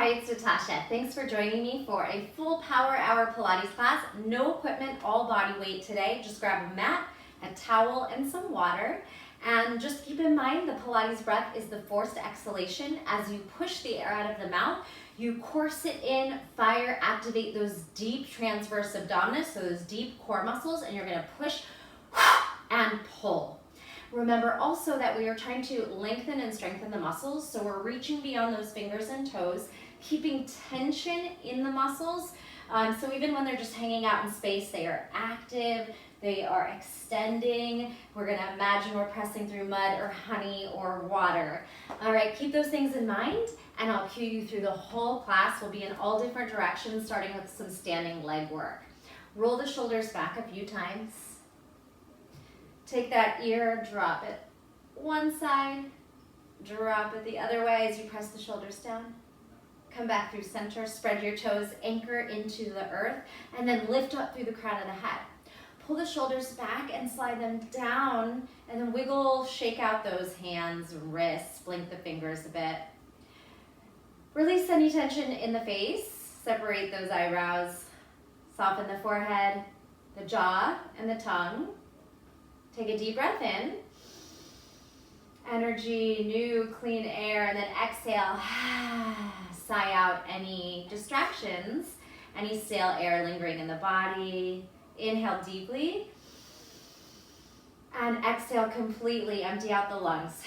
Hi, it's Natasha. Thanks for joining me for a full power hour Pilates class. No equipment, all body weight today. Just grab a mat, a towel, and some water. And just keep in mind the Pilates breath is the forced exhalation. As you push the air out of the mouth, you course it in, fire, activate those deep transverse abdominis, so those deep core muscles, and you're gonna push and pull. Remember also that we are trying to lengthen and strengthen the muscles, so we're reaching beyond those fingers and toes, keeping tension in the muscles. So even when they're just hanging out in space, they are active, they are extending. We're gonna imagine we're pressing through mud or honey or water. All right, keep those things in mind, and I'll cue you through the whole class. We'll be in all different directions, starting with some standing leg work. Roll the shoulders back a few times. Take that ear, drop it one side, drop it the other way as you press the shoulders down. Come back through center, spread your toes, anchor into the earth, and then lift up through the crown of the head. Pull the shoulders back and slide them down, and then wiggle, shake out those hands, wrists, blink the fingers a bit. Release any tension in the face, separate those eyebrows, soften the forehead, the jaw, and the tongue. Take a deep breath in, energy, new, clean air, and then exhale, sigh out any distractions, any stale air lingering in the body. Inhale deeply, and exhale completely, empty out the lungs.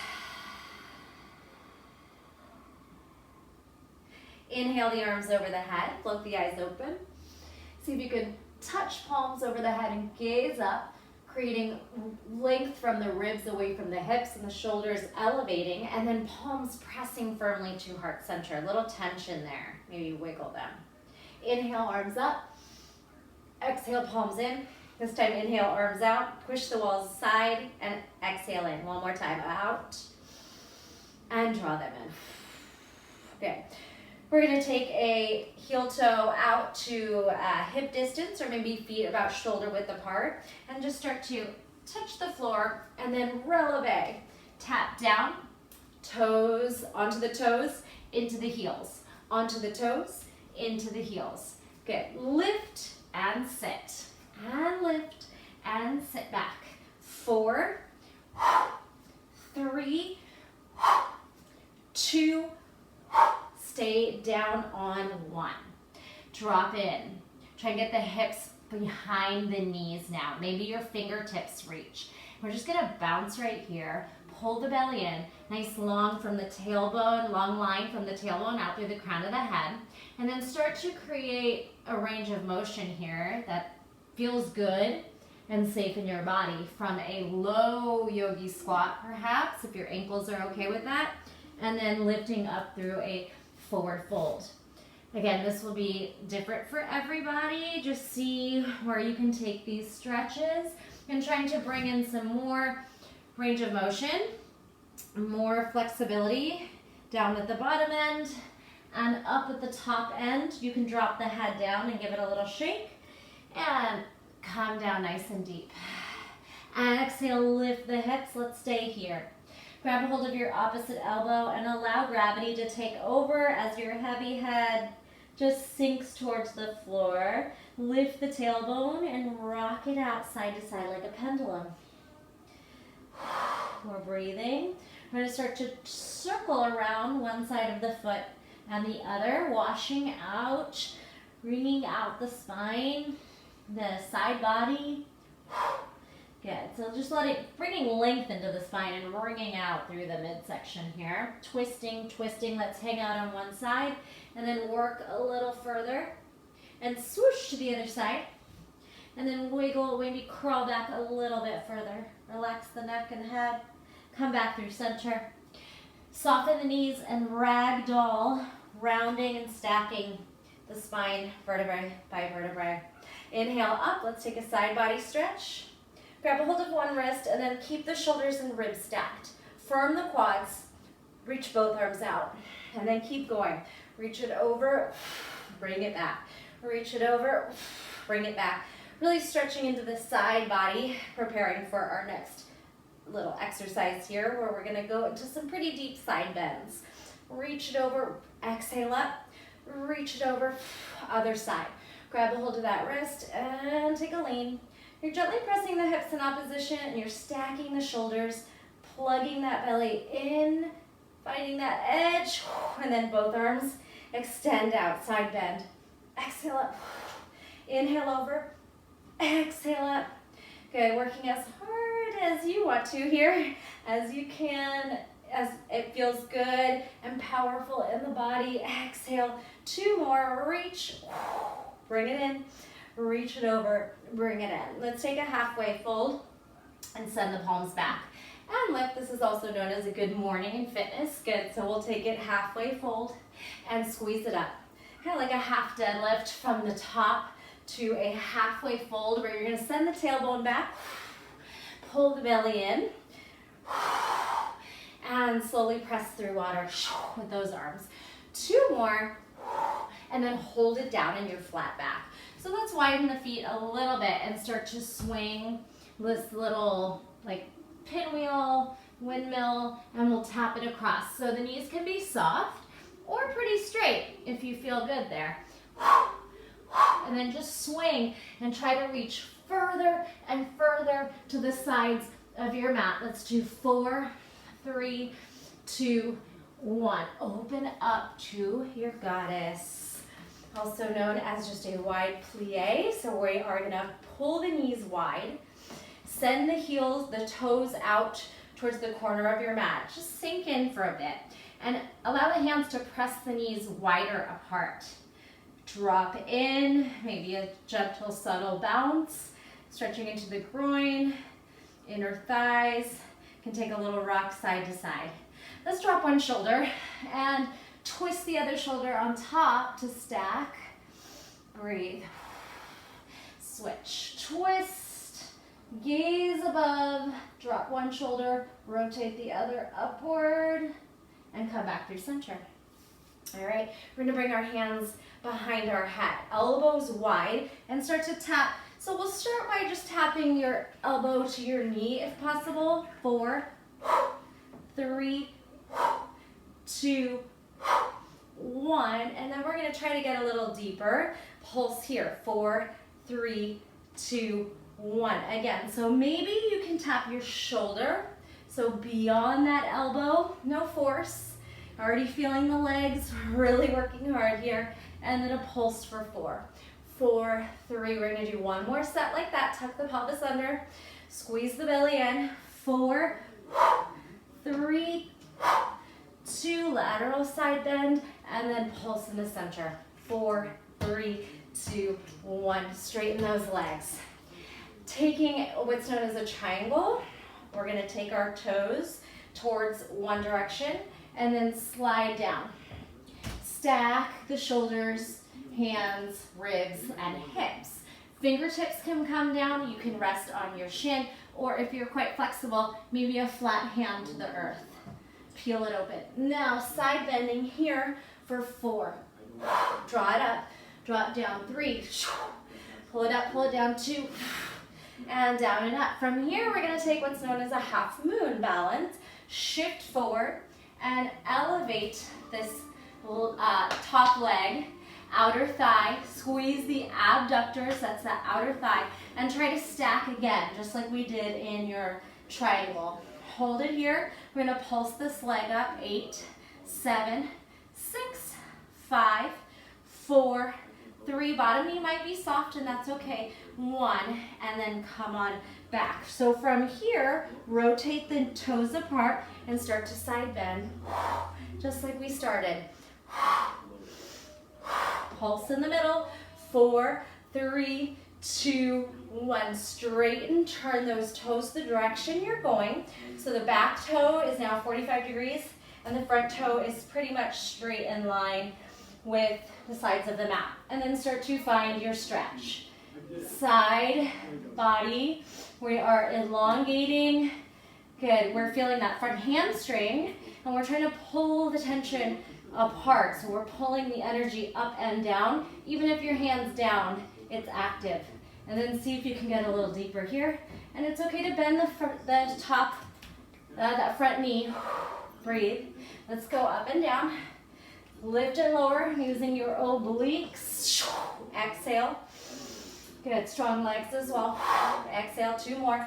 Inhale the arms over the head, float the eyes open. See if you can touch palms over the head and gaze up, creating length from the ribs away from the hips and the shoulders elevating, and then palms pressing firmly to heart center. A little tension there, maybe wiggle them. Inhale, arms up. Exhale, palms in. This time, inhale, arms out. Push the walls aside and exhale in. One more time, out. And draw them in. Okay. We're gonna take a heel toe out to hip distance, or maybe feet about shoulder width apart, and just start to touch the floor and then releve. Tap down, toes onto the toes, into the heels. Onto the toes, into the heels. Good. Lift and sit. And lift and sit back. 4, 3, 2, stay down on 1. Drop in. Try and get the hips behind the knees now. Maybe your fingertips reach. We're just gonna bounce right here. Pull the belly in. Nice long from the tailbone, long line from the tailbone out through the crown of the head. And then start to create a range of motion here that feels good and safe in your body, from a low yogi squat perhaps, if your ankles are okay with that, and then lifting up through a forward fold. Again, this will be different for everybody. Just see where you can take these stretches, and trying to bring in some more range of motion, more flexibility down at the bottom end and up at the top end. You can drop the head down and give it a little shake, and come down nice and deep. And exhale, lift the hips. Let's stay here. Grab a hold of your opposite elbow and allow gravity to take over as your heavy head just sinks towards the floor. Lift the tailbone and rock it out side to side like a pendulum. We're breathing. We're going to start to circle around one side of the foot and the other, washing out, wringing out the spine, the side body. Good. So just bringing length into the spine and wringing out through the midsection here. Twisting, twisting. Let's hang out on one side and then work a little further and swoosh to the other side. And then wiggle, maybe crawl back a little bit further. Relax the neck and head. Come back through center. Soften the knees and ragdoll, rounding and stacking the spine vertebrae by vertebrae. Inhale up. Let's take a side body stretch. Grab a hold of one wrist and then keep the shoulders and ribs stacked. Firm the quads. Reach both arms out. And then keep going. Reach it over. Bring it back. Reach it over. Bring it back. Really stretching into the side body, preparing for our next little exercise here where we're going to go into some pretty deep side bends. Reach it over, exhale up, reach it over, other side. Grab a hold of that wrist and take a lean. You're gently pressing the hips in opposition and you're stacking the shoulders, plugging that belly in, finding that edge, and then both arms extend out, side bend. Exhale up, inhale over, exhale up. Good, working as hard as you want to here, as you can, as it feels good and powerful in the body. Exhale, 2 more, reach, bring it in, reach it over, bring it in. Let's take a halfway fold and send the palms back. And lift, this is also known as a good morning in fitness. Good, so we'll take it halfway fold and squeeze it up. Kind of like a half deadlift from the top to a halfway fold where you're gonna send the tailbone back, pull the belly in, and slowly press through water with those arms. 2 more, and then hold it down in your flat back. So let's widen the feet a little bit and start to swing this little like pinwheel, windmill, and we'll tap it across. So the knees can be soft or pretty straight if you feel good there. And then just swing and try to reach further and further to the sides of your mat. Let's do 4, 3, 2, 1. Open up to your goddess. Also known as just a wide plie. So we are gonna pull the knees wide. Send the heels, the toes out towards the corner of your mat. Just sink in for a bit. And allow the hands to press the knees wider apart. Drop in, maybe a gentle, subtle bounce. Stretching into the groin, inner thighs. Can take a little rock side to side. Let's drop one shoulder and twist the other shoulder on top to stack. Breathe. Switch. Twist. Gaze above. Drop one shoulder. Rotate the other upward. And come back through center. All right. We're going to bring our hands behind our head. Elbows wide and start to tap. So we'll start by just tapping your elbow to your knee if possible. 4, 3, 2, 1. And then we're going to try to get a little deeper. Pulse here. 4, 3, 2, 1. Again, so maybe you can tap your shoulder. So beyond that elbow, no force. Already feeling the legs, really working hard here. And then a pulse for 4. 4, 3, we're gonna do one more set like that. Tuck the pelvis under, squeeze the belly in. 4, 3, 2, lateral side bend, and then pulse in the center. 4, 3, 2, 1. Straighten those legs. Taking what's known as a triangle, we're gonna take our toes towards one direction and then slide down. Stack the shoulders, hands, ribs, and hips. Fingertips can come down. You can rest on your shin, or if you're quite flexible, maybe a flat hand to the earth. Peel it open. Now, side bending here for 4. Draw it up, draw it down. 3. Pull it up, pull it down. 2. And down and up. From here, we're going to take what's known as a half moon balance. Shift forward and elevate this top leg, outer thigh. Squeeze the abductors, that's the outer thigh, and try to stack again, just like we did in your triangle. Hold it here. We're going to pulse this leg up. 8, 7, 6, 5, 4, 3. Bottom knee might be soft, and that's okay. 1, and then come on back. So from here, rotate the toes apart and start to side bend, just like we started. Pulse in the middle. 4, 3, 2, 1. Straighten, turn those toes the direction you're going. So the back toe is now 45 degrees, and the front toe is pretty much straight in line with the sides of the mat. And then start to find your stretch. Side, body, we are elongating. Good, we're feeling that front hamstring, and we're trying to pull the tension apart. So we're pulling the energy up and down. Even if your hand's down, it's active. And then see if you can get a little deeper here. And it's okay to bend that front knee. Breathe. Let's go up and down. Lift and lower using your obliques. Exhale. Good, strong legs as well. Exhale, 2 more.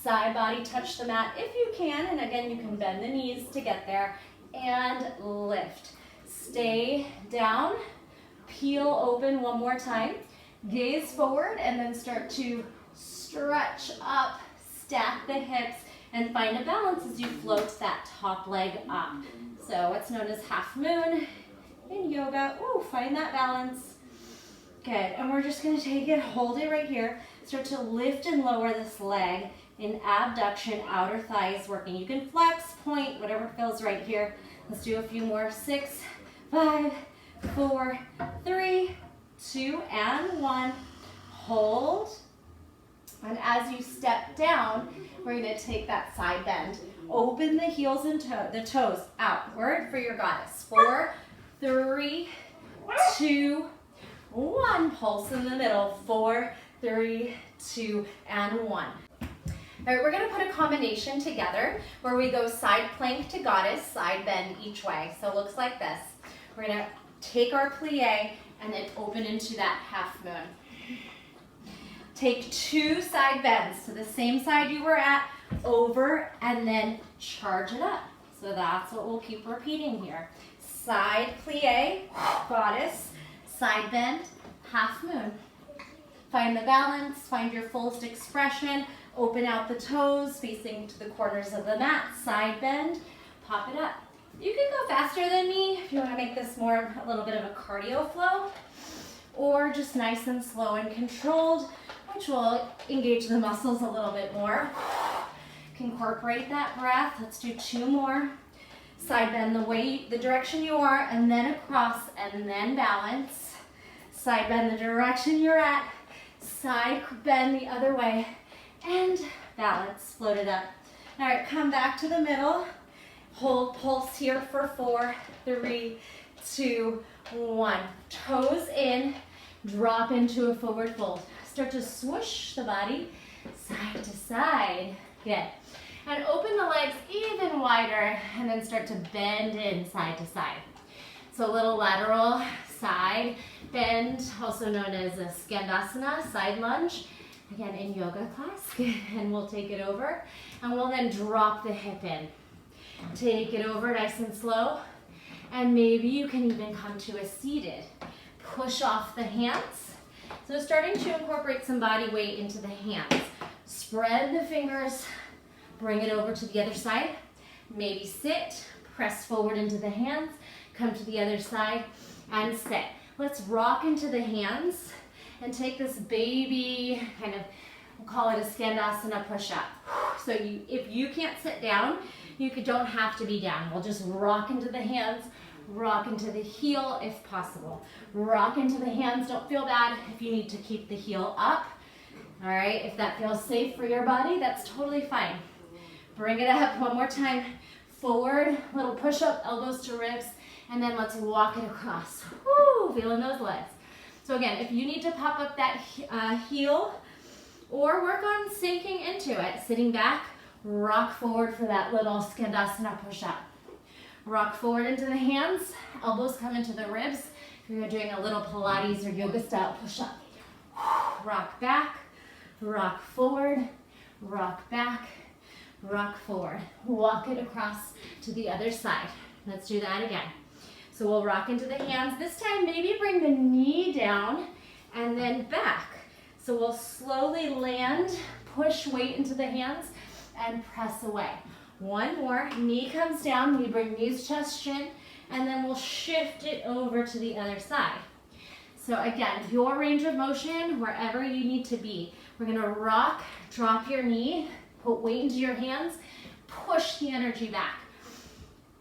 Side body, touch the mat if you can. And again, you can bend the knees to get there. And lift. Stay down. Peel open one more time. Gaze forward and then start to stretch up. Stack the hips and find a balance as you float that top leg up. So what's known as half moon in yoga. Ooh, find that balance. Good, and we're just gonna take it, hold it right here. Start to lift and lower this leg in abduction, outer thighs working. You can flex, point, whatever feels right here. Let's do a few more. 6, 5, 4, 3, 2, and 1. Hold. And as you step down, we're gonna take that side bend. Open the heels and the toes outward for your goddess. 4, 3, 2, 1. Pulse in the middle. 4, 3, 2, and 1. All right, we're gonna put a combination together where we go side plank to goddess, side bend each way. So it looks like this. We're gonna take our plie and then open into that half moon. Take 2 side bends to the same side you were at, over, and then charge it up. So that's what we'll keep repeating here. Side plie, goddess, side bend, half moon. Find the balance, find your fullest expression, open out the toes, facing to the corners of the mat, side bend, pop it up. You can go faster than me if you want to make this more a little bit of a cardio flow, or just nice and slow and controlled, which will engage the muscles a little bit more. Incorporate that breath. Let's do 2 more. Side bend the direction you are, and then across, and then balance. Side bend the direction you're at, side bend the other way, and balance. Float it up. All right, come back to the middle. Hold pulse here for 4, 3, 2, 1. Toes in, drop into a forward fold. Start to swoosh the body side to side. Good. And open the legs even wider and then start to bend in side to side. So a little lateral side bend, also known as a Skandasana, side lunge. Again, in yoga class. And we'll take it over and we'll then drop the hip in. Take it over nice and slow. And maybe you can even come to a seated. Push off the hands. So starting to incorporate some body weight into the hands. Spread the fingers, bring it over to the other side. Maybe sit, press forward into the hands, come to the other side, and sit. Let's rock into the hands and take this baby kind of, we'll call it a Skandasana push-up. So if you can't sit down, you don't have to be down. We'll just rock into the hands, rock into the heel if possible. Rock into the hands, don't feel bad if you need to keep the heel up. All right, if that feels safe for your body, that's totally fine. Bring it up one more time. Forward, little push-up, elbows to ribs, and then let's walk it across. Woo, feeling those legs. So again, if you need to pop up that heel or work on sinking into it, sitting back, rock forward for that little Skandasana push-up. Rock forward into the hands, elbows come into the ribs. If you're doing a little Pilates or yoga style push-up. Rock back, rock forward, rock back, rock forward. Walk it across to the other side. Let's do that again. So we'll rock into the hands. This time maybe bring the knee down and then back. So we'll slowly land, push weight into the hands and press away. One more, knee comes down, we bring knees, chest, chin, and then we'll shift it over to the other side. So again, your range of motion, wherever you need to be. We're gonna rock, drop your knee, put weight into your hands, push the energy back.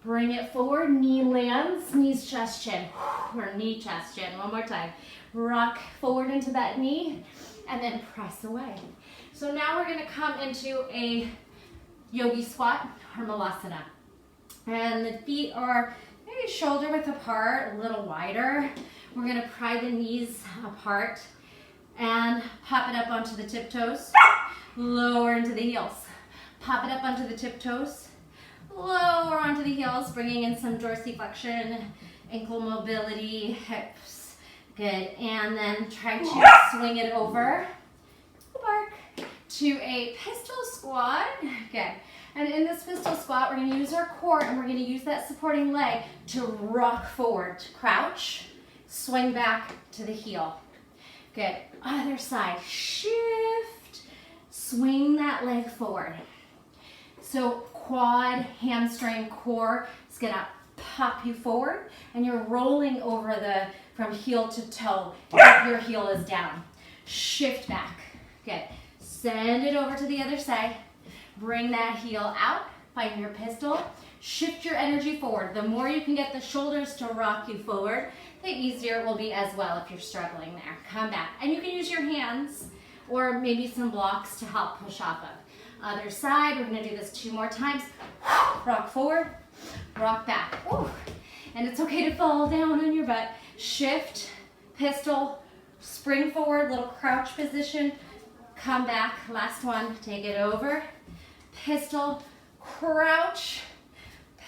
Bring it forward, knee lands, knees, chest, chin, or knee, chest, chin. One more time. Rock forward into that knee, and then press away. So now we're gonna come into a yogi squat or malasana. And the feet are maybe shoulder width apart, a little wider. We're gonna pry the knees apart and pop it up onto the tiptoes, lower into the heels. Pop it up onto the tiptoes, lower onto the heels, bringing in some dorsiflexion ankle mobility, hips. Good. And then try to swing it over. Bark. To a pistol squat. Good. And in this pistol squat, we're going to use our core and we're going to use that supporting leg to rock forward, to crouch, swing back to the heel. Good. Other side. Shift. Swing that leg forward. So quad, hamstring, core is going to pop you forward and you're rolling over from heel to toe if your heel is down. Shift back. Good. Send it over to the other side. Bring that heel out, find your pistol, shift your energy forward. The more you can get the shoulders to rock you forward, the easier it will be as well if you're struggling there. Come back. And you can use your hands or maybe some blocks to help push off of. Other side, we're gonna do this 2 more times. Rock forward, rock back. Ooh. And it's okay to fall down on your butt. Shift, pistol, spring forward, little crouch position. Come back, last one, take it over. Pistol, crouch,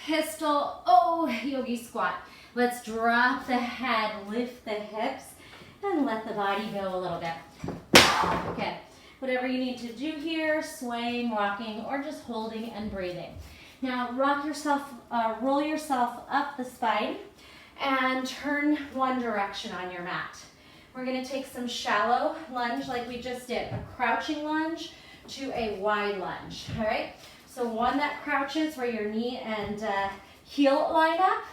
pistol, oh, yogi squat. Let's drop the head, lift the hips, and let the body go a little bit. Okay, whatever you need to do here, swaying, rocking, or just holding and breathing. Now roll yourself up the spine and turn one direction on your mat. We're gonna take some shallow lunge like we just did, a crouching lunge to a wide lunge, all right? So one that crouches where your knee and heel line up,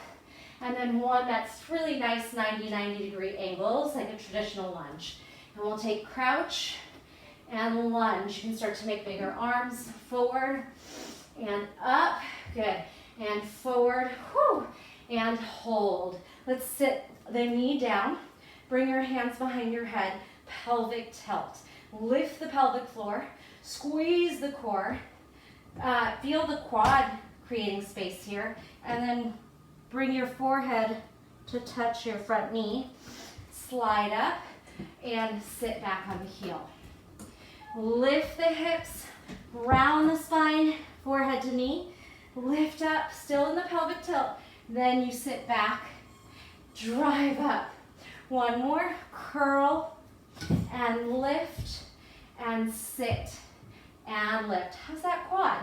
and then one that's really nice 90 degree angles, like a traditional lunge. And we'll take crouch and lunge. You can start to make bigger arms, forward and up, good. And forward, whew, and hold. Let's sit the knee down, bring your hands behind your head, pelvic tilt. Lift the pelvic floor, squeeze the core, feel the quad creating space here, and then bring your forehead to touch your front knee, slide up, and sit back on the heel. Lift the hips, round the spine, forehead to knee, lift up, still in the pelvic tilt, then you sit back, drive up. One more, curl, and lift, and sit, and lift. How's that quad?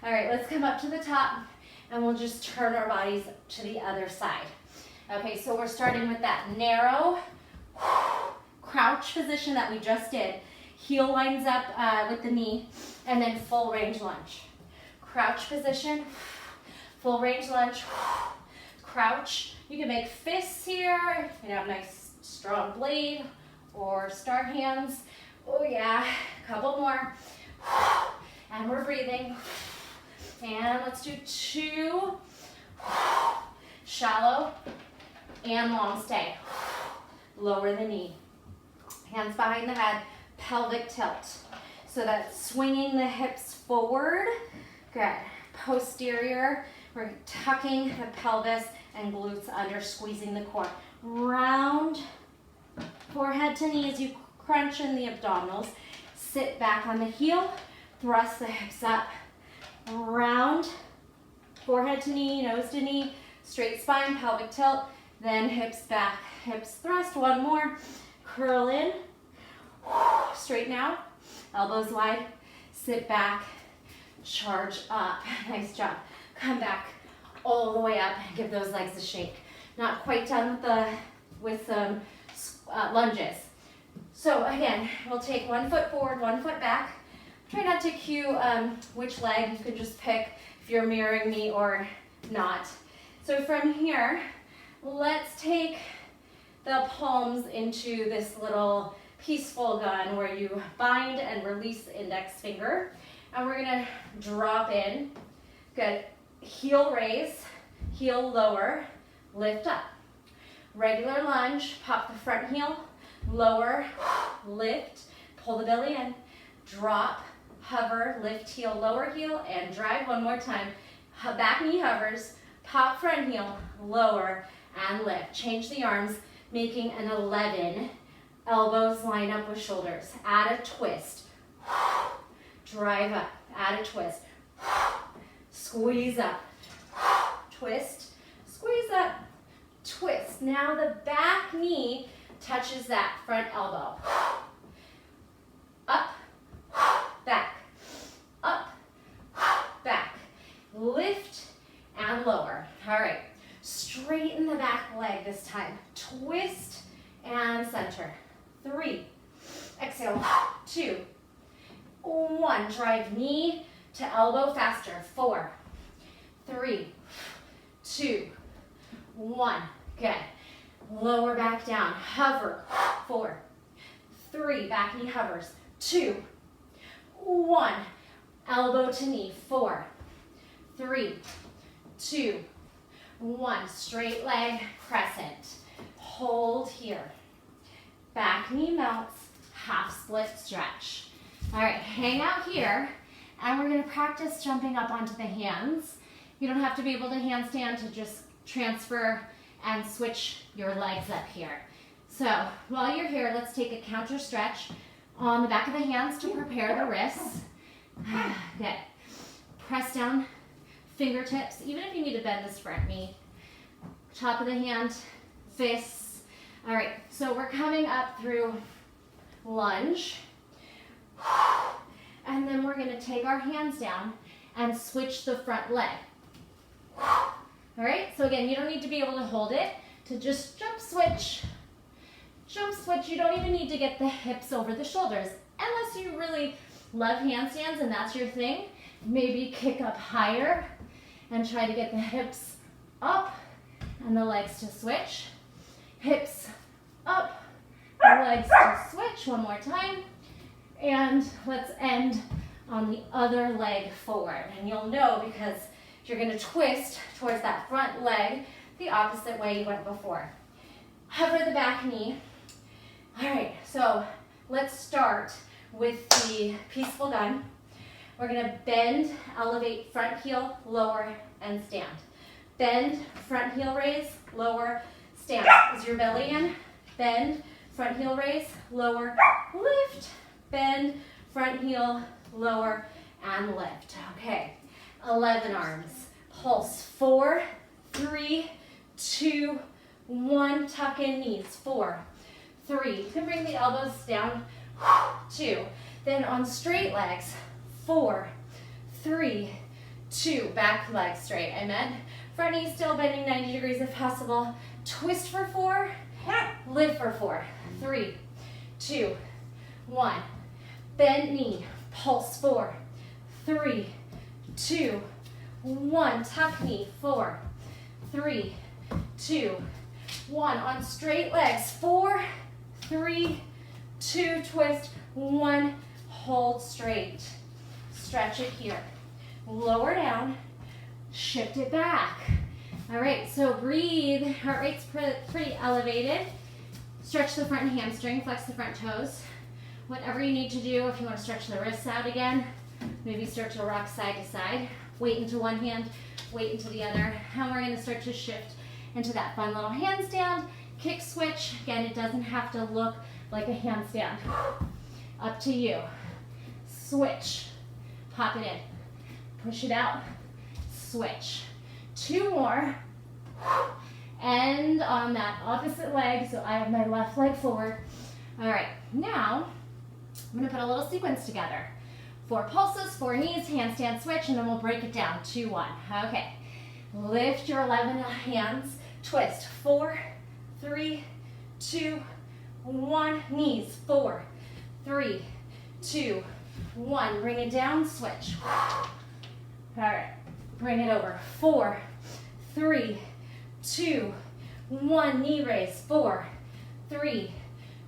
All right, let's come up to the top, and we'll just turn our bodies to the other side. Okay, so we're starting with that narrow crouch position that we just did. Heel lines up with the knee, and then full range lunge. Crouch position, full range lunge, crouch. You can make fists here. You can have a nice strong blade or star hands. Oh yeah, a couple more. And we're breathing. And let's do 2. Shallow and long stay. Lower the knee. Hands behind the head, pelvic tilt. So that's swinging the hips forward. Good. Posterior, we're tucking the pelvis and glutes under, squeezing the core. Round, forehead to knee as you crunch in the abdominals. Sit back on the heel, thrust the hips up. Round, forehead to knee, nose to knee, straight spine, pelvic tilt, then hips back, hips thrust. One more, curl in, straighten out, elbows wide, sit back, charge up. Nice job. Come back all the way up, give those legs a shake. Not quite done with some lunges. So again, we'll take 1 foot forward, 1 foot back. Try not to cue which leg. You can just pick if you're mirroring me or not. So from here, let's take the palms into this little peaceful gun where you bind and release the index finger. And we're gonna drop in. Good. Heel raise, heel lower, lift up. Regular lunge, pop the front heel, lower, lift, pull the belly in, drop, hover, lift heel, lower heel, and drive. One more time. Back knee hovers, pop front heel, lower, and lift. Change the arms, making an 11. Elbows line up with shoulders. Add a twist. Drive up, add a twist. Squeeze up, twist, squeeze up, twist. Now the back knee touches that front elbow. Up, back, up, back. Lift and lower. All right, straighten the back leg this time. Twist and center. 3, exhale, 2, 1. Drive knee to elbow faster. 4, 3, 2, 1. Good. Lower back down. Hover. 4, 3. Back knee hovers. 2, 1. Elbow to knee. 4, 3, 2, 1. Straight leg crescent. Hold here. Back knee melts. Half split stretch. All right, hang out here, and we're going to practice jumping up onto the hands. You don't have to be able to handstand to just transfer and switch your legs up here. So while you're here, let's take a counter stretch on the back of the hands to prepare the wrists. Good. Press down, fingertips, even if you need to bend this front knee. Top of the hand, fists. All right, so we're coming up through lunge. And then we're going to take our hands down and switch the front leg. All right, so again, you don't need to be able to hold it. To just jump switch. Jump switch, you don't even need to get the hips over the shoulders. Unless you really love handstands and that's your thing. Maybe kick up higher and try to get the hips up and the legs to switch. Hips up, legs to switch. One more time. And let's end on the other leg forward. And you'll know because you're going to twist towards that front leg the opposite way you went before. Hover the back knee. All right, so let's start with the peaceful gun. We're going to bend, elevate, front heel, lower, and stand. Bend, front heel raise, lower, stand. Is your belly in? Bend, front heel raise, lower, lift. Bend, front heel, lower, and lift. Okay, 11 arms. Pulse. 4, 3, 2, 1. Tuck in knees. 4, 3. You can bring the elbows down. 2. Then on straight legs. 4, 3, 2. Back leg straight. Amen. Front knee still bending 90 degrees if possible. Twist for 4. Lift for 4. 3, 2, 1. Bend knee, pulse. 4, 3, 2, 1. Tuck knee. 4, 3, 2, 1. On straight legs. 4, 3, 2. Twist. 1. Hold straight. Stretch it here. Lower down. Shift it back. All right, so breathe. Heart rate's pretty elevated. Stretch the front hamstring. Flex the front toes. Whatever you need to do, if you want to stretch the wrists out again, maybe start to rock side to side. Weight into one hand, weight into the other. And we're going to start to shift into that fun little handstand. Kick switch. Again, it doesn't have to look like a handstand. Up to you. Switch. Pop it in. Push it out. Switch. 2 more. And on that opposite leg, so I have my left leg forward. All right, now I'm going to put a little sequence together. 4 pulses, 4 knees, handstand switch, and then we'll break it down. 2, 1. Okay. Lift your 11 hands. Twist. 4, 3, 2, 1. Knees. 4, 3, 2, 1. Bring it down. Switch. All right. Bring it over. 4, 3, 2, 1. Knee raise. 4, 3,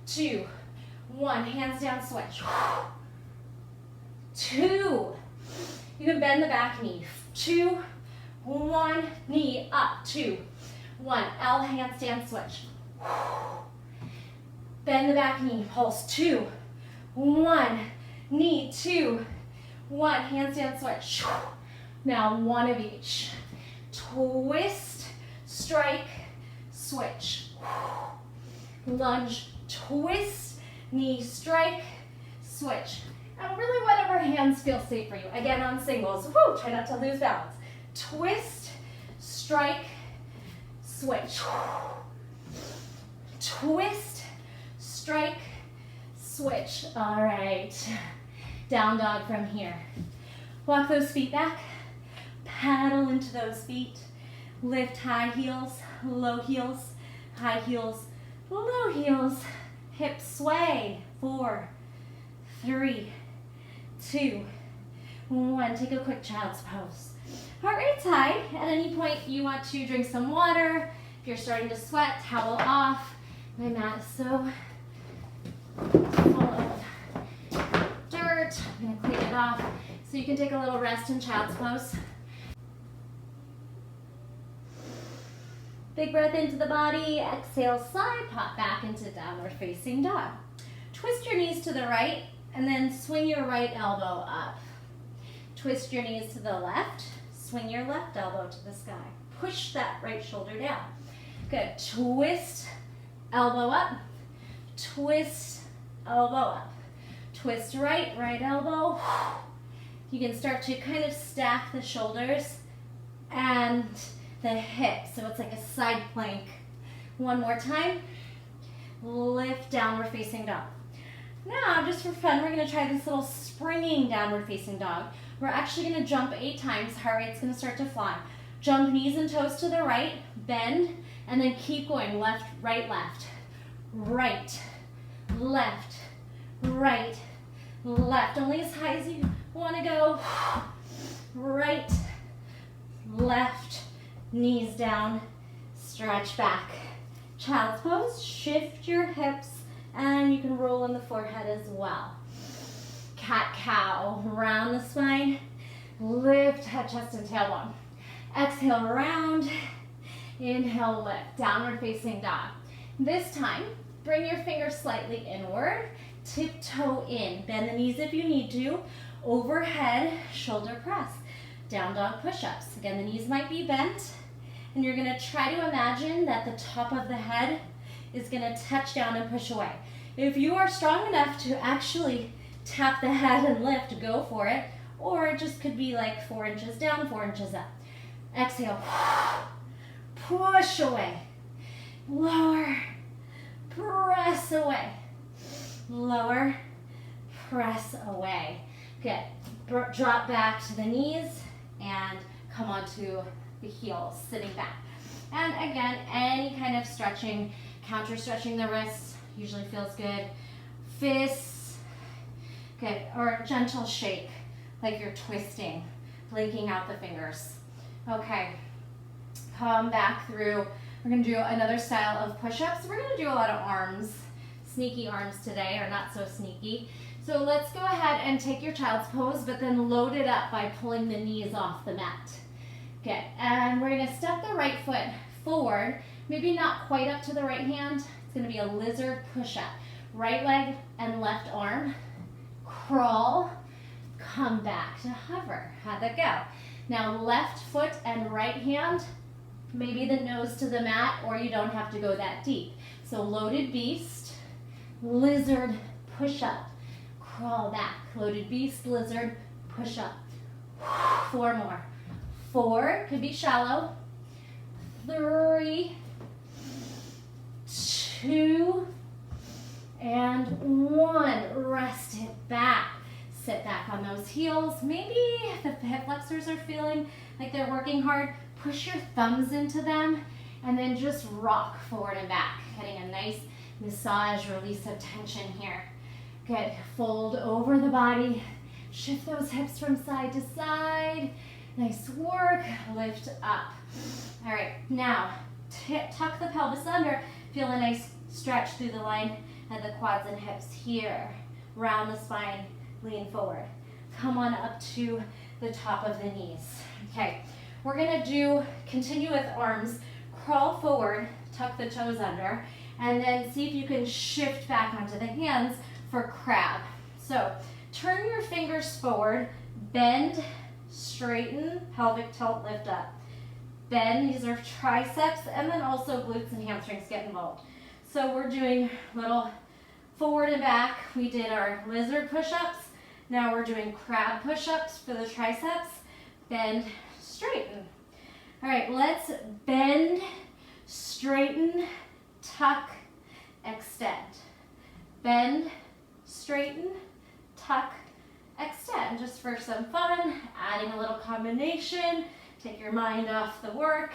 2, 1. Hands down. Switch. 2. You can bend the back knee. 2, 1. Knee up. 2, 1. L handstand switch. Bend the back knee. Pulse. 2, 1. Knee. 2, 1. Handstand switch. Now 1 of each. Twist, strike, switch. Lunge, twist, knee, strike, switch. And really whatever hands feel safe for you. Again, on singles, try not to lose balance. Twist, strike, switch. switch. Twist, strike, switch. All right. Down dog from here. Walk those feet back. Paddle into those feet. Lift high heels, low heels, high heels, low heels. Hips sway. 4, 3, 2, 1. Take a quick child's pose. Heart rate's high. At any point you want to drink some water. If you're starting to sweat, towel off. My mat is so full of dirt. I'm going to clean it off so you can take a little rest in child's pose. Big breath into the body. Exhale, slide, pop back into downward facing dog. Twist your knees to the right and then swing your right elbow up. Twist your knees to the left. Swing your left elbow to the sky. Push that right shoulder down. Good. Twist, elbow up. Twist, elbow up. Twist right, right elbow. You can start to kind of stack the shoulders and the hips, so it's like a side plank. One more time. Lift, downward facing dog. Now, just for fun, we're going to try this little springing downward facing dog. We're actually going to jump 8 times. Heart rate's going to start to fly. Jump knees and toes to the right, bend, and then keep going. Left, right, left. Right, left, right, left. Only as high as you want to go. Right, left, knees down, stretch back. Child's pose, shift your hips, and you can roll in the forehead as well. Cat-cow, round the spine, lift head, chest, and tailbone. Exhale, round, inhale, lift, downward facing dog. This time, bring your fingers slightly inward, tiptoe in, bend the knees if you need to, overhead, shoulder press, down dog push-ups. Again, the knees might be bent, and you're gonna try to imagine that the top of the head is gonna touch down and push away. If you are strong enough to actually tap the head and lift, go for it, or it just could be like 4 inches down, 4 inches up. Exhale, push away, lower, press away, lower, press away. Good. Drop back to the knees and come onto the heels, sitting back. And again, any kind of stretching, counter stretching the wrists usually feels good. Fists, good, or a gentle shake, like you're twisting, blinking out the fingers. Okay, come back through. We're gonna do another style of push-ups. We're gonna do a lot of arms, sneaky arms today, or not so sneaky. So let's go ahead and take your child's pose, but then load it up by pulling the knees off the mat. Good, and we're gonna step the right foot forward, maybe not quite up to the right hand. It's gonna be a lizard push-up. Right leg and left arm, crawl, come back to hover. How'd that go? Now left foot and right hand, maybe the nose to the mat, or you don't have to go that deep. So loaded beast, lizard push-up, crawl back. Loaded beast, lizard, push-up. 4 more. 4, could be shallow. 3, 2, and 1. Rest it back. Sit back on those heels. Maybe if the hip flexors are feeling like they're working hard, push your thumbs into them and then just rock forward and back, getting a nice massage release of tension here. Good. Fold over the body. Shift those hips from side to side. Nice work. Lift up. All right. Now, tuck the pelvis under. Feel a nice stretch through the line of the quads and hips here. Round the spine. Lean forward. Come on up to the top of the knees. Okay. We're going to continue with arms. Crawl forward. Tuck the toes under. And then see if you can shift back onto the hands for crab. So turn your fingers forward, bend, straighten, pelvic tilt, lift up. Bend, these are triceps, and then also glutes and hamstrings get involved. So we're doing little forward and back. We did our lizard push-ups. Now we're doing crab push-ups for the triceps. Bend, straighten. All right, let's bend, Straighten, tuck, extend. Bend, straighten, tuck, extend. Just for some fun, adding a little combination. Take your mind off the work.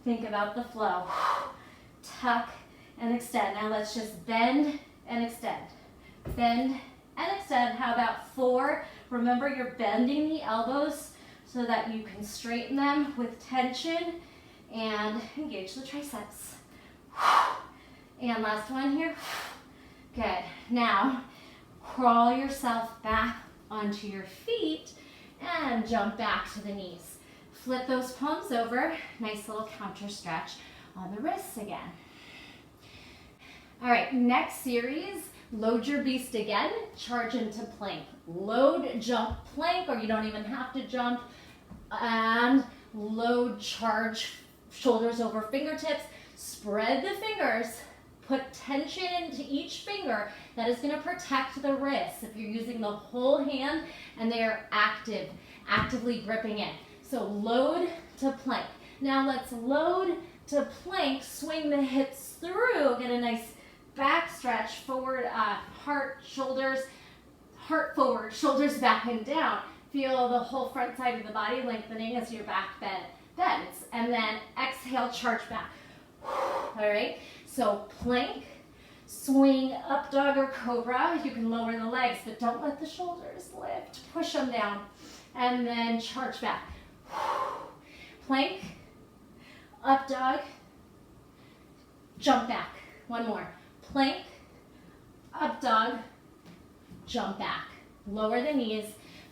Think about the flow. Tuck and extend. Now let's just bend and extend. Bend and extend. How about 4? Remember, you're bending the elbows so that you can straighten them with tension and engage the triceps. And last one here. Good. Now, crawl yourself back onto your feet and jump back to the knees. Flip those palms over. Nice little counter stretch on the wrists again. All right, next series, load your beast again, charge into plank. Load, jump, plank, or you don't even have to jump. And load, charge, shoulders over fingertips. Spread the fingers. Put tension into each finger. That is going to protect the wrists if you're using the whole hand and they are actively gripping in. So load to plank. Now let's load to plank. Swing the hips through. Get a nice back stretch forward, heart forward, shoulders back and down. Feel the whole front side of the body lengthening as your back bends. And then exhale, charge back. All right, so plank, swing up dog or cobra. You can lower the legs, but don't let the shoulders lift. Push them down. And then charge back. Plank, up dog, jump back. One more. Plank, up dog, jump back. Lower the knees.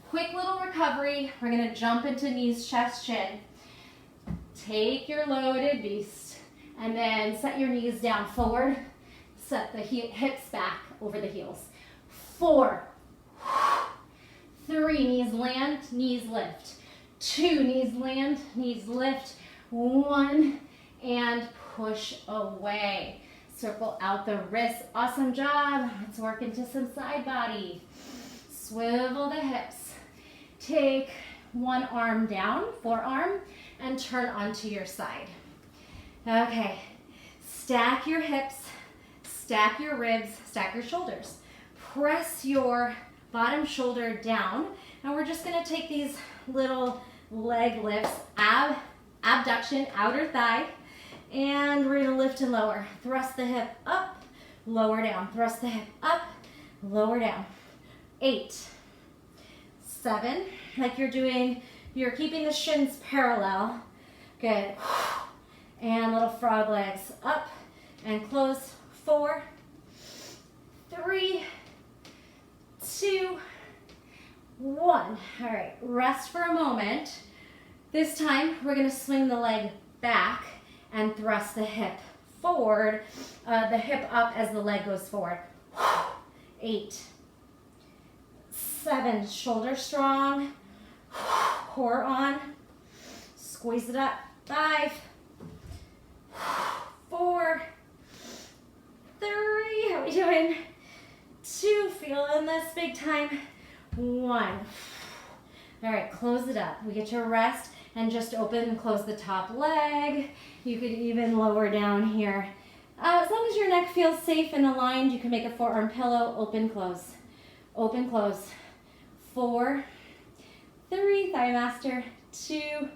Quick little recovery. We're going to jump into knees, chest, chin. Take your loaded beast and then set your knees down forward. Set the hips back over the heels. 4, 3, knees land, knees lift. 2, knees land, knees lift. 1, and push away. Circle out the wrists. Awesome job. Let's work into some side body. Swivel the hips. Take one arm down, forearm, and turn onto your side. Okay. Stack your hips, stack your ribs, stack your shoulders. Press your bottom shoulder down. And we're just going to take these little leg lifts, abduction, outer thigh, and we're going to lift and lower. Thrust the hip up, lower down. Thrust the hip up, lower down. 8, 7, like you're keeping the shins parallel. Good. And little frog legs up and close. 4, 3, 2, 1. All right, rest for a moment. This time, we're going to swing the leg back and thrust the hip forward, the hip up as the leg goes forward. 8, 7, shoulder strong, core on, squeeze it up. 5, 4, 3, how are we doing? 2, feeling this big time. 1. All right, close it up. We get to rest and just open and close the top leg. You could even lower down here. As long as your neck feels safe and aligned, you can make a forearm pillow. Open, close. Open, close. 4, 3, thigh master. 2,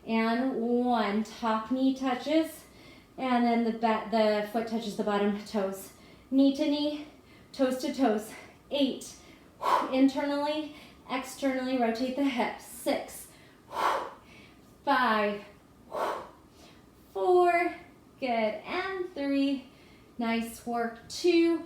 and 1. Top knee touches, and then the foot touches the bottom toes. Knee to knee, toes to toes. 8, internally, externally rotate the hips. 6, 5, 4, good, and 3, nice work. 2,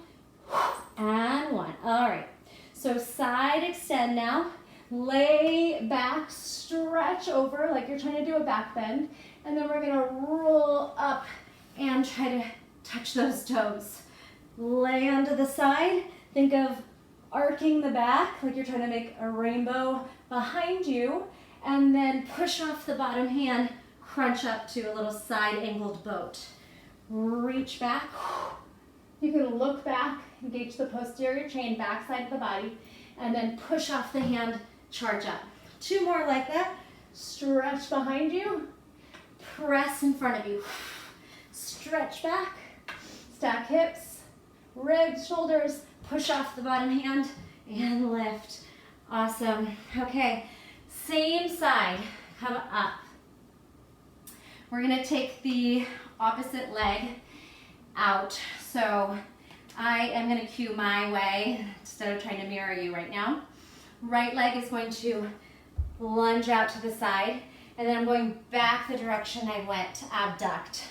and 1. All right, so side extend now. Lay back, stretch over like you're trying to do a back bend, and then we're gonna roll up and try to touch those toes. Lay onto the side. Think of arcing the back like you're trying to make a rainbow behind you, and then push off the bottom hand, crunch up to a little side angled boat. Reach back. You can look back, engage the posterior chain, back side of the body, and then push off the hand, charge up. 2 more like that. Stretch behind you, press in front of you. stretch back, stack hips, ribs, shoulders, push off the bottom hand, and lift. Awesome. Okay, same side, come up. We're gonna take the opposite leg out. So I am gonna cue my way instead of trying to mirror you right now. Right leg is going to lunge out to the side, and then I'm going back the direction I went, abduct.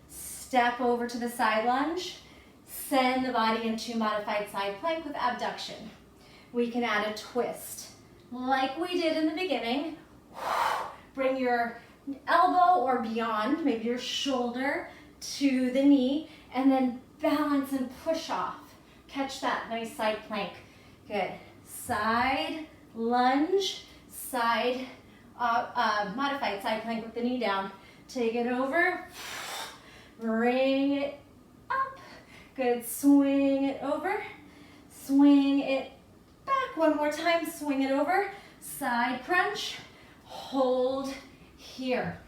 Step over to the side lunge, send the body into modified side plank with abduction. We can add a twist, like we did in the beginning. Bring your elbow or beyond, maybe your shoulder to the knee, and then balance and push off. Catch that nice side plank. Good. Side lunge, side modified side plank with the knee down. Take it over, bring it up. Good. Swing it over, swing it back. One more time. Swing it over. Side crunch. Hold here.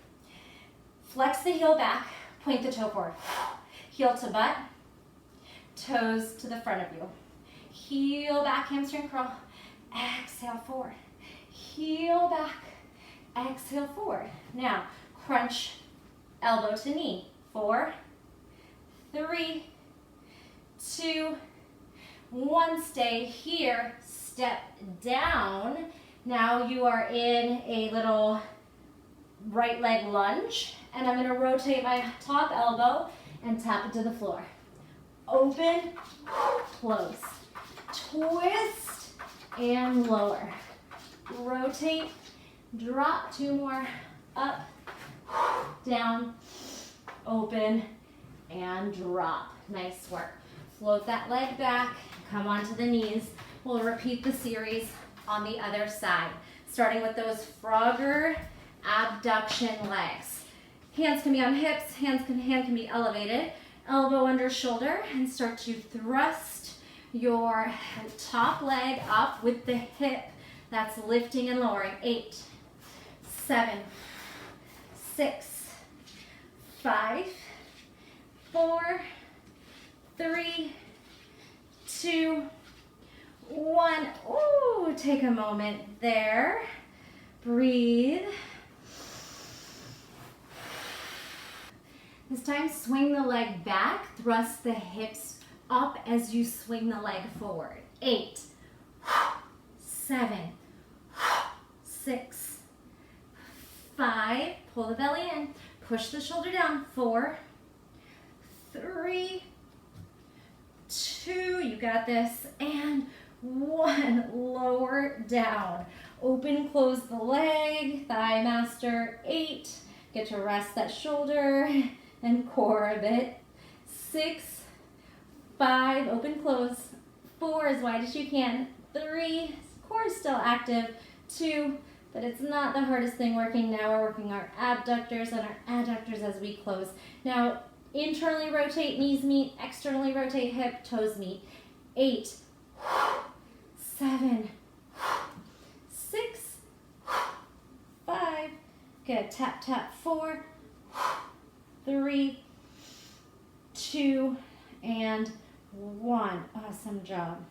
Flex the heel back. Point the toe forward. Heel to butt. Toes to the front of you. Heel back, hamstring curl. Exhale forward. Heel back. Exhale forward. Now, crunch elbow to knee. 4, 3, 2, 1. Stay here. Step down. Now you are in a little right leg lunge, and I'm going to rotate my top elbow and tap it to the floor. Open, close, twist, and lower. Rotate, drop, 2 more, up, down, open, and drop. Nice work. Float that leg back, come onto the knees. We'll repeat the series on the other side, starting with those Frogger abduction legs. Hands can be on hips, hand can be elevated, elbow under shoulder, and start to thrust your top leg up with the hip that's lifting and lowering. 8, 7, 6, 5, 4, 3, 2, 1. Ooh, take a moment there. Breathe. This time, swing the leg back, thrust the hips up as you swing the leg forward. 8, 7, 6, 5, pull the belly in, push the shoulder down. 4, 3, 2, you got this, and 1, lower down. Open, close the leg, thigh master. 8, get to rest that shoulder and core a bit. 6, 5, open, close. 4, as wide as you can. 3, core is still active. 2, but it's not the hardest thing working. Now we're working our abductors and our adductors as we close. Now, internally rotate, knees meet. Externally rotate, hip, toes meet. 8, 7, 6, 5. Good. Tap, tap. 4, 3, 2, and 1. Awesome job.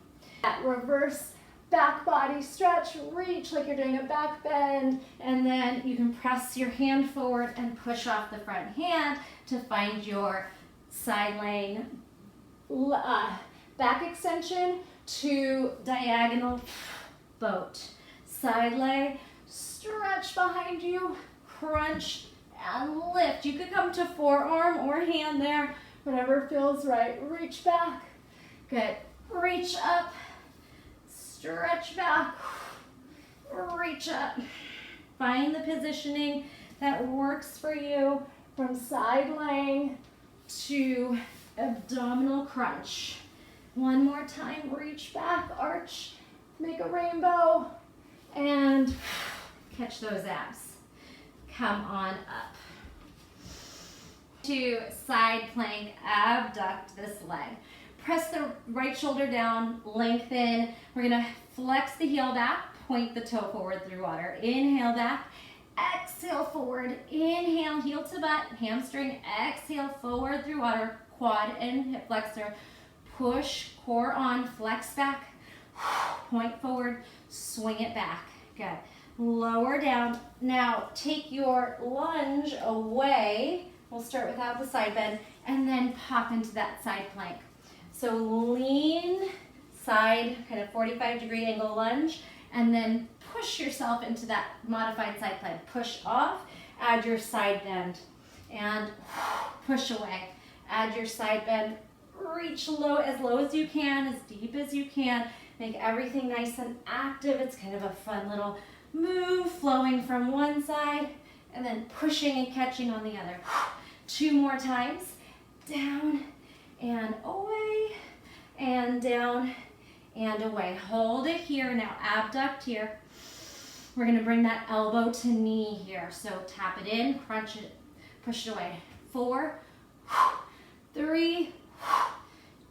That reverse back body stretch, reach like you're doing a back bend, and then you can press your hand forward and push off the front hand to find your side laying back extension to diagonal boat. Side lay, stretch behind you, crunch, and lift. You could come to forearm or hand there, whatever feels right. Reach back. Good. Reach up. Stretch back. Reach up. Find the positioning that works for you from side laying to abdominal crunch. One more time. Reach back, arch, make a rainbow, and catch those abs. Come on up. To side plank, abduct this leg. Press the right shoulder down, lengthen. We're gonna flex the heel back, point the toe forward through water. Inhale back, exhale forward, inhale, heel to butt, hamstring, exhale forward through water, quad and hip flexor, push, core on, flex back, point forward, swing it back, good. Lower down, now take your lunge away, we'll start without the side bend, and then pop into that side plank. So lean, side, kind of 45-degree angle lunge, and then push yourself into that modified side plank. Push off, add your side bend, and push away. Add your side bend, reach low as you can, as deep as you can. Make everything nice and active. It's kind of a fun little move, flowing from one side, and then pushing and catching on the other. 2 more times. Down and away, and down and away. Hold it here. Now abduct here. We're going to bring that elbow to knee here. So tap it in, crunch it, push it away. 4, 3,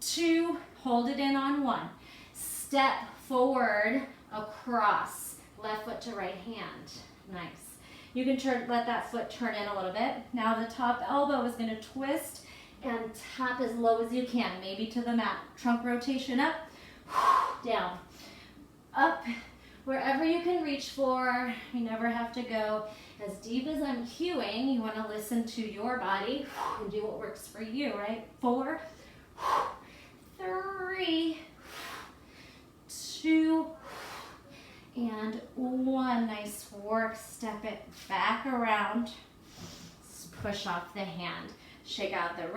2, hold it in on 1. Step forward, across, left foot to right hand. Nice. You can let that foot turn in a little bit. Now the top elbow is going to twist and tap as low as you can, maybe to the mat. Trunk rotation up, down, up, wherever you can reach for. You never have to go as deep as I'm cueing. You want to listen to your body and do what works for you, right? 4, 3, 2, and 1. Nice work. Step it back around. Push off the hand. Shake out the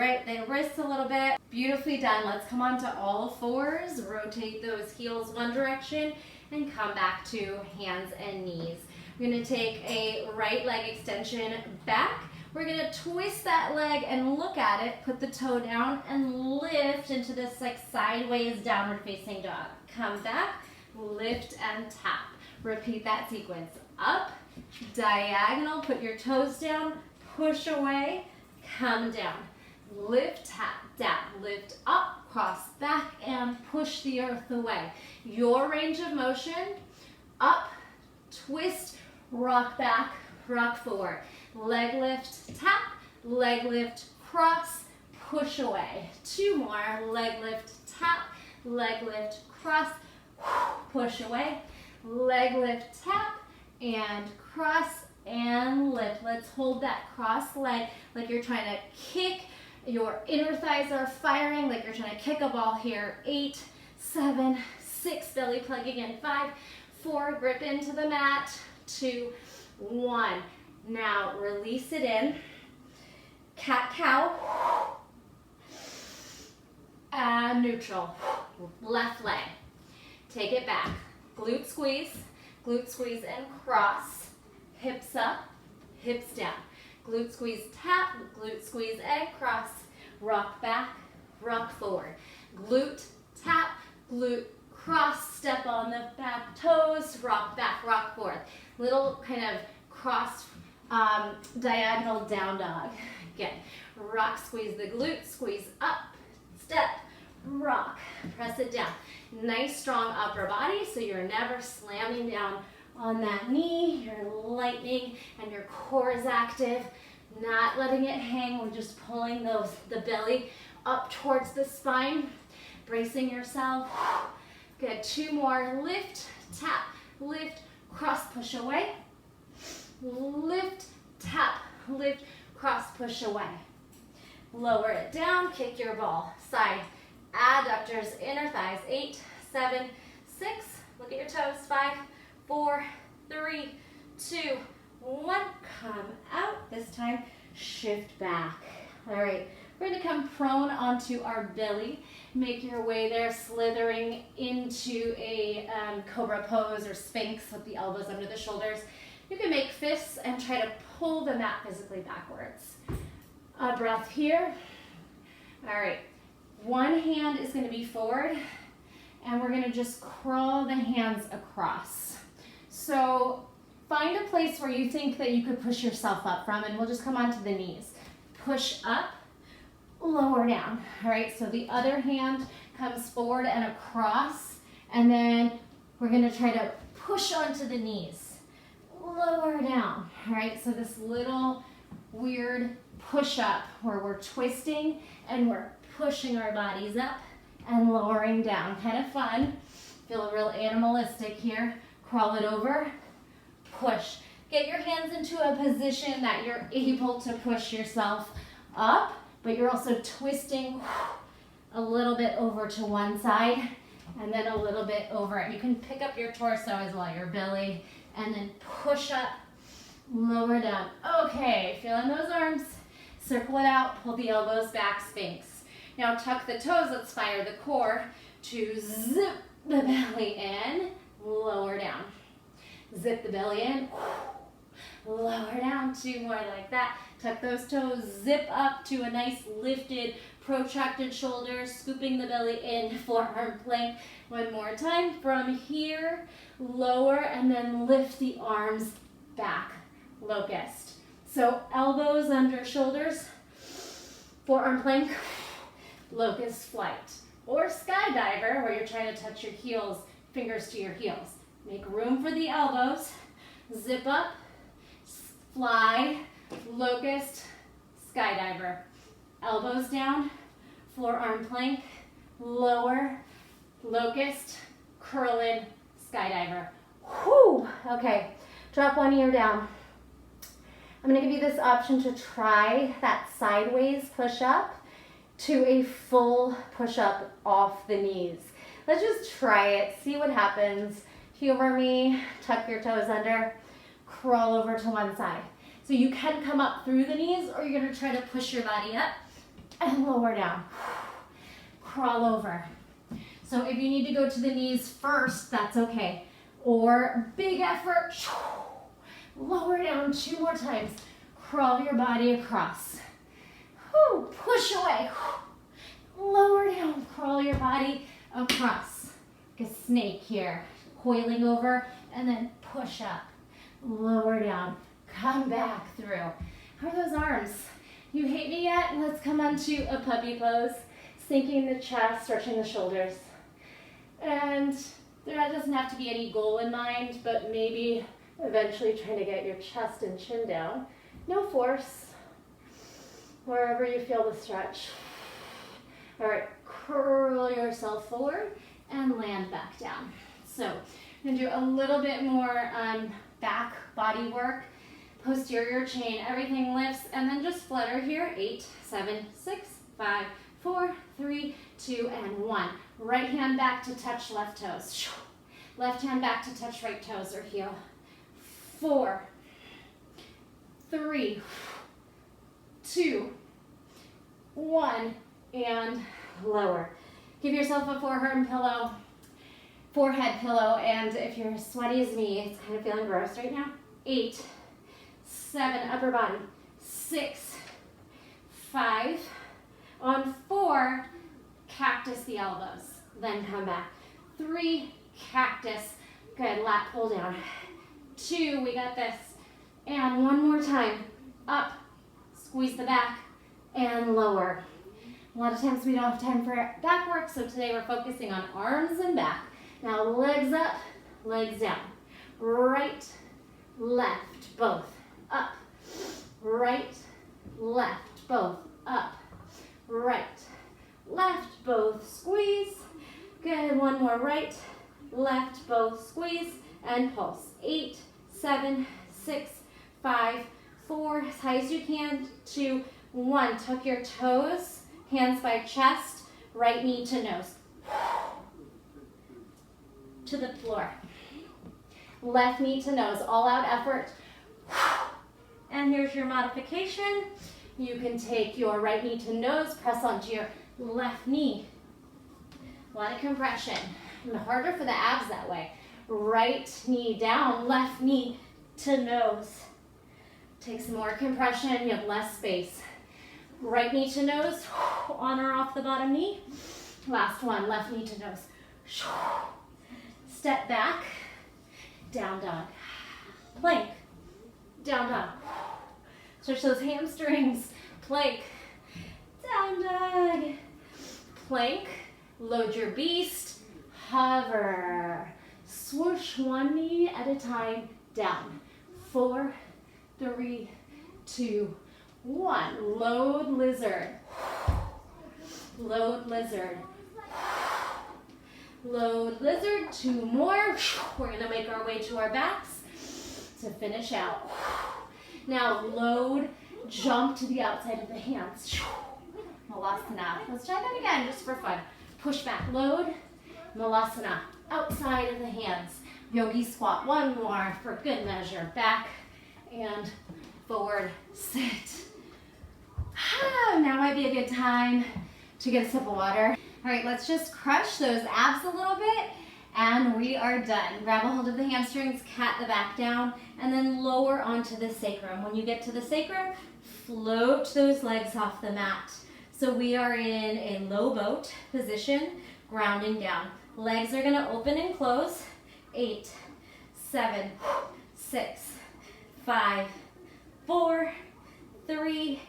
wrists a little bit. Beautifully done. Let's come on to all fours. Rotate those heels one direction and come back to hands and knees. We're going to take a right leg extension back. We're going to twist that leg and look at it. Put the toe down and lift into this like sideways downward facing dog. Come back, lift and tap. Repeat that sequence. Up, diagonal, put your toes down, push away, come down, lift, tap, down, lift up, cross back, and push the earth away. Your range of motion, up, twist, rock back, rock forward. Leg lift, tap, leg lift, cross, push away. 2 more, leg lift, tap, leg lift, cross, push away. Leg lift, tap, and cross, and lift. Let's hold that cross leg like you're trying to kick. Your inner thighs are firing like you're trying to kick a ball here. 8, 7, 6, belly plugging in. 5, 4, grip into the mat. 2, 1. Now release it in. Cat-cow. And neutral. Left leg. Take it back. Glute squeeze and cross. Hips up, hips down. Glute squeeze, tap, glute squeeze and cross. Rock back, rock forward. Glute, tap, glute, cross, step on the back toes, rock back, rock forward. Little kind of cross diagonal down dog. Again, rock, squeeze the glute, squeeze up, step, rock, press it down. Nice strong upper body so you're never slamming down on that knee. You're lightening and your core is active, not letting it hang. We're just pulling the belly up towards the spine, bracing yourself. Good. 2 more. Lift, tap, lift, cross, push away. Lift, tap, lift, cross, push away. Lower it down, kick your ball. Side, adductors, inner thighs. 8, 7, 6. Look at your toes. 5, 4, 3, 2, 1. Come out. This time, shift back. All right. We're going to come prone onto our belly. Make your way there, slithering into a cobra pose or sphinx with the elbows under the shoulders. You can make fists and try to pull the mat physically backwards. A breath here. All right. One hand is going to be forward, and we're going to just crawl the hands across. So find a place where you think that you could push yourself up from, and we'll just come onto the knees. Push up, lower down. All right, so the other hand comes forward and across, and then we're going to try to push onto the knees. lower down. All right, so this little weird push-up where we're twisting and we're pushing our bodies up and lowering down. Kind of fun. Feel real animalistic here. Crawl it over, push. Get your hands into a position that you're able to push yourself up, but you're also twisting a little bit over to one side and then a little bit over it. You can pick up your torso as well, your belly, and then push up, lower down. Okay, feeling those arms. Circle it out, pull the elbows back, Sphinx. Now tuck the toes, let's fire the core to zip the belly in, lower down. Zip the belly in, lower down, 2 more like that. Tuck those toes, zip up to a nice lifted, protracted shoulders, scooping the belly in, forearm plank. 1 more time. From here, lower and then lift the arms back, locust. So elbows under shoulders, forearm plank, locust flight. Or skydiver, where you're trying to touch your heels, fingers to your heels. Make room for the elbows, zip up, fly, locust, skydiver. Elbows down, forearm plank, lower, locust, curl in, skydiver. Whew, okay, drop one ear down. I'm gonna give you this option to try that sideways push-up to a full push-up off the knees. Let's just try it, see what happens. Humor me, tuck your toes under, crawl over to one side. So you can come up through the knees, or you're gonna try to push your body up and lower down. Crawl over. So if you need to go to the knees first, that's okay. Or big effort, lower down 2 more times. Crawl your body across. Push away. Lower down, crawl your body across. Like a snake here. Coiling over and then push up. Lower down. Come back through. How are those arms? You hate me yet? Let's come onto a puppy pose. Sinking the chest, stretching the shoulders. And there doesn't have to be any goal in mind, but maybe eventually trying to get your chest and chin down. No force. Wherever you feel the stretch. All right, curl yourself forward and land back down. So I'm gonna do a little bit more back body work. Posterior chain, everything lifts, and then just flutter here. 8, 7, 6, 5, 4, 3, 2, and 1. Right hand back to touch left toes. Left hand back to touch right toes or heel. 4, 3, 2, 1, and lower. Give yourself a forehead pillow, and if you're as sweaty as me, it's kind of feeling gross right now. 8, 7, upper body, 6, 5, on 4, cactus the elbows, then come back. 3, cactus, good, lat pull down. 2, we got this, and 1 more time, up, squeeze the back, and lower. A lot of times we don't have time for back work, so today we're focusing on arms and back. Now legs up, legs down. Right, left, both. Up, right, left, both. Up, right, left, both. Squeeze. Good, 1 more. Right, left, both. Squeeze and pulse. 8, 7, 6, 5, 4, as high as you can. 2, 1. Tuck your toes. Hands by chest, right knee to nose. To the floor. Left knee to nose, all out effort. And here's your modification. You can take your right knee to nose, press onto your left knee. A lot of compression. And harder for the abs that way. Right knee down, left knee to nose. Take some more compression, you have less space. Right knee to nose, on or off the bottom knee. Last one, left knee to nose. Step back, down dog. Plank, down dog. Stretch those hamstrings. Plank, down dog. Plank, load your beast, hover. Swoosh 1 knee at a time, down. 4, 3, 2, 1. Load lizard. Load lizard. Load lizard. 2 more. We're going to make our way to our backs to finish out. Now load, jump to the outside of the hands. Malasana. Let's try that again just for fun. Push back, load, Malasana. Outside of the hands. Yogi squat. 1 more for good measure. Back and forward. Sit. Now might be a good time to get a sip of water. All right, let's just crush those abs a little bit and we are done. Grab a hold of the hamstrings, cat the back down, and then lower onto the sacrum. When you get to the sacrum, float those legs off the mat. So we are in a low boat position, grounding down. Legs are gonna open and close. 8, 7, 6, 5, 4, 3,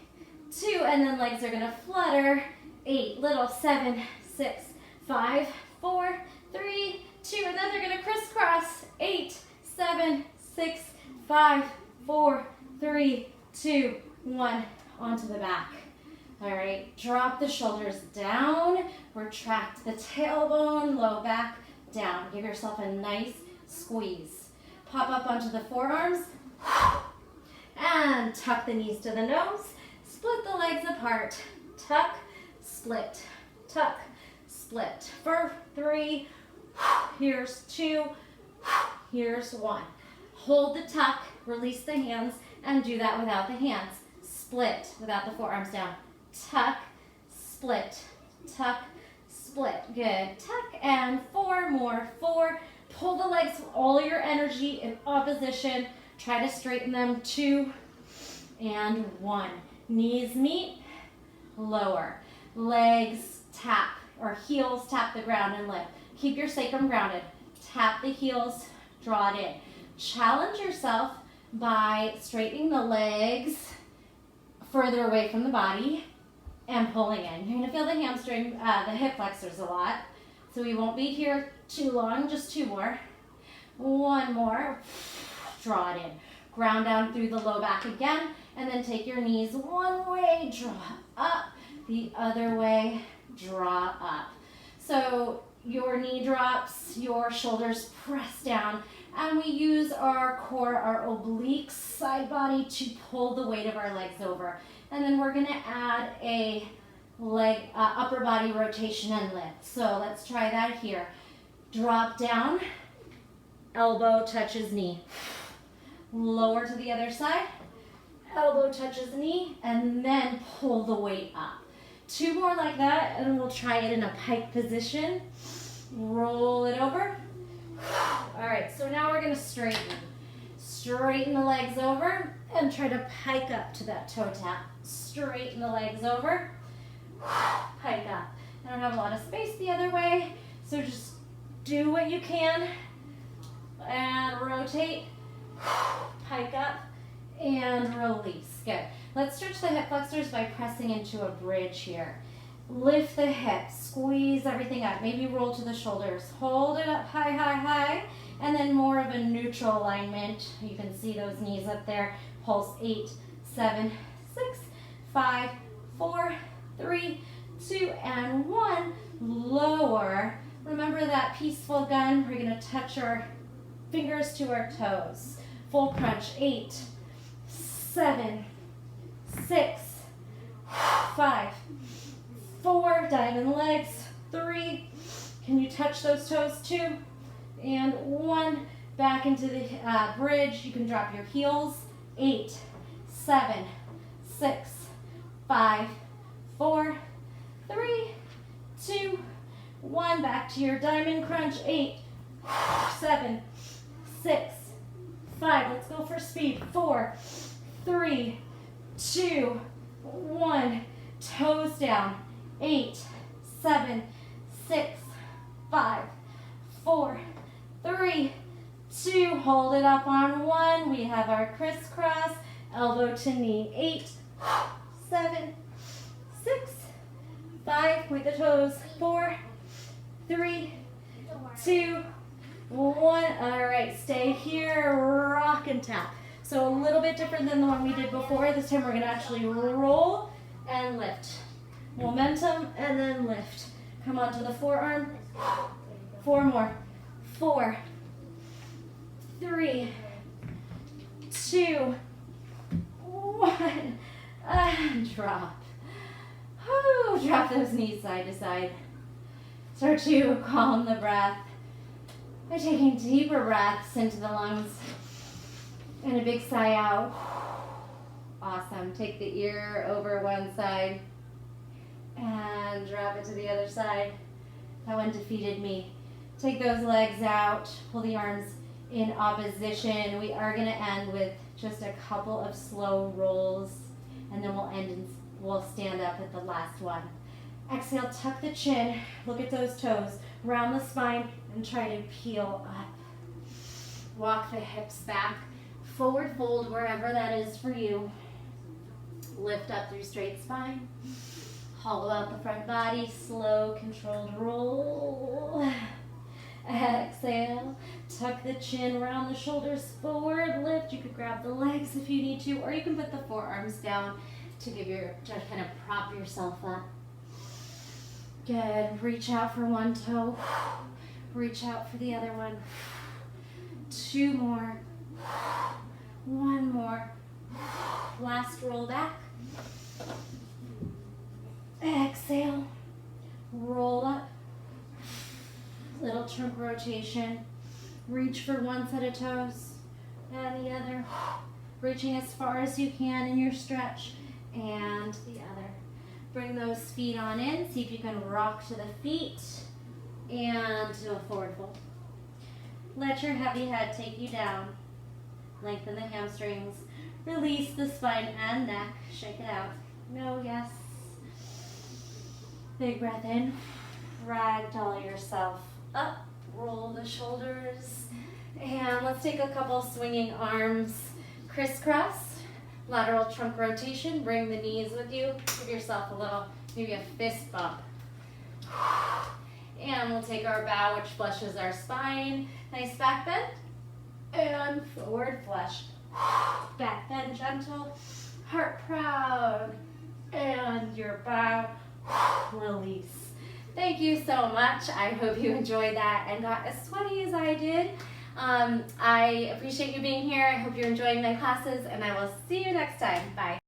2, and then legs are gonna flutter. 8, little, 7, 6, 5, 4, 3, 2, and then they're gonna crisscross. 8, 7, 6, 5, 4, 3, 2, 1, onto the back. All right, drop the shoulders down, retract the tailbone, low back, down. Give yourself a nice squeeze. Pop up onto the forearms, and tuck the knees to the nose. Split the legs apart. Tuck, split, tuck, split. For 3, here's 2, here's 1. Hold the tuck, release the hands, and do that without the hands. Split without the forearms down. Tuck, split, tuck, split. Good. Tuck and 4 more. 4. Pull the legs with all your energy in opposition. Try to straighten them. 2 and 1. Knees meet, lower. Legs tap, or heels tap the ground and lift. Keep your sacrum grounded. Tap the heels, draw it in. Challenge yourself by straightening the legs further away from the body and pulling in. You're going to feel the hamstring, the hip flexors a lot. So we won't be here too long, just 2 more. 1 more. Draw it in. Ground down through the low back again, and then take your knees one way, draw up, the other way, draw up. So your knee drops, your shoulders press down, and we use our core, our obliques, side body to pull the weight of our legs over. And then we're gonna add a leg, upper body rotation and lift. So let's try that here. Drop down, elbow touches knee. Lower to the other side, elbow touches knee, and then pull the weight up. 2 more like that, and we'll try it in a pike position. Roll it over. All right, so now we're gonna straighten. Straighten the legs over and try to pike up to that toe tap. Straighten the legs over, pike up. I don't have a lot of space the other way, so just do what you can and rotate, pike up, and release. Good. Let's stretch the hip flexors by pressing into a bridge here. Lift the hips, squeeze everything up. Maybe roll to the shoulders. Hold it up high, high, high, and then more of a neutral alignment. You can see those knees up there. Pulse 8, 7, 6, 5, 4, 3, 2, and 1. Lower. Remember that peaceful gun. We're going to touch our fingers to our toes. Full crunch. 8, 7, 6, 5, 4, diamond legs, 3, can you touch those toes? 2, and 1, back into the bridge. You can drop your heels. 8, 7, 6, 5, 4, 3, 2, 1, back to your diamond crunch. 8, 7, 6, 5, let's go for speed. 4, 3, 2, 1, toes down. 8, 7, 6, 5, 4, 3, 2, hold it up on 1. We have our crisscross, elbow to knee. 8, 7, 6, 5, point the toes. 4, 3, 2, 1. All right, stay here, rock and tap. So So a little bit different than the one we did before. This time we're gonna actually roll and lift. Momentum and then lift. Come onto the forearm. 4 more. 4, 3, 2, 1, and drop. Whew, drop those knees side to side. Start to calm the breath by taking deeper breaths into the lungs and a big sigh out. Awesome. Take the ear over one side and drop it to the other side. That one defeated me. Take those legs out, pull the arms in opposition. We are going to end with just a couple of slow rolls, and then we'll end and we'll stand up at the last one. Exhale, tuck the chin, look at those toes, round the spine, and try to peel up. Walk the hips back, forward fold wherever that is for you. Lift up through straight spine. Hollow out the front body, slow, controlled roll. Exhale, tuck the chin, round the shoulders forward, lift. You could grab the legs if you need to, or you can put the forearms down to kind of prop yourself up. Good. Reach out for one toe. Reach out for the other one. 2 more. 1 more. Last roll back. Exhale. Roll up. Little trunk rotation. Reach for one set of toes and the other. Reaching as far as you can in your stretch and the other. Bring those feet on in. See if you can rock to the feet and do a forward fold. Let your heavy head take you down. Lengthen the hamstrings. Release the spine and neck. Shake it out. No, yes. Big breath in. Ragdoll yourself up. Roll the shoulders. And let's take a couple swinging arms. Crisscross. Lateral trunk rotation. Bring the knees with you. Give yourself a little, maybe a fist bump. And we'll take our bow, which flushes our spine. Nice back bend. And forward flush. Back bend gentle. Heart proud. And your bow. Release. Thank you so much. I hope you enjoyed that and got as sweaty as I did. I appreciate you being here. I hope you're enjoying my classes, and I will see you next time. Bye.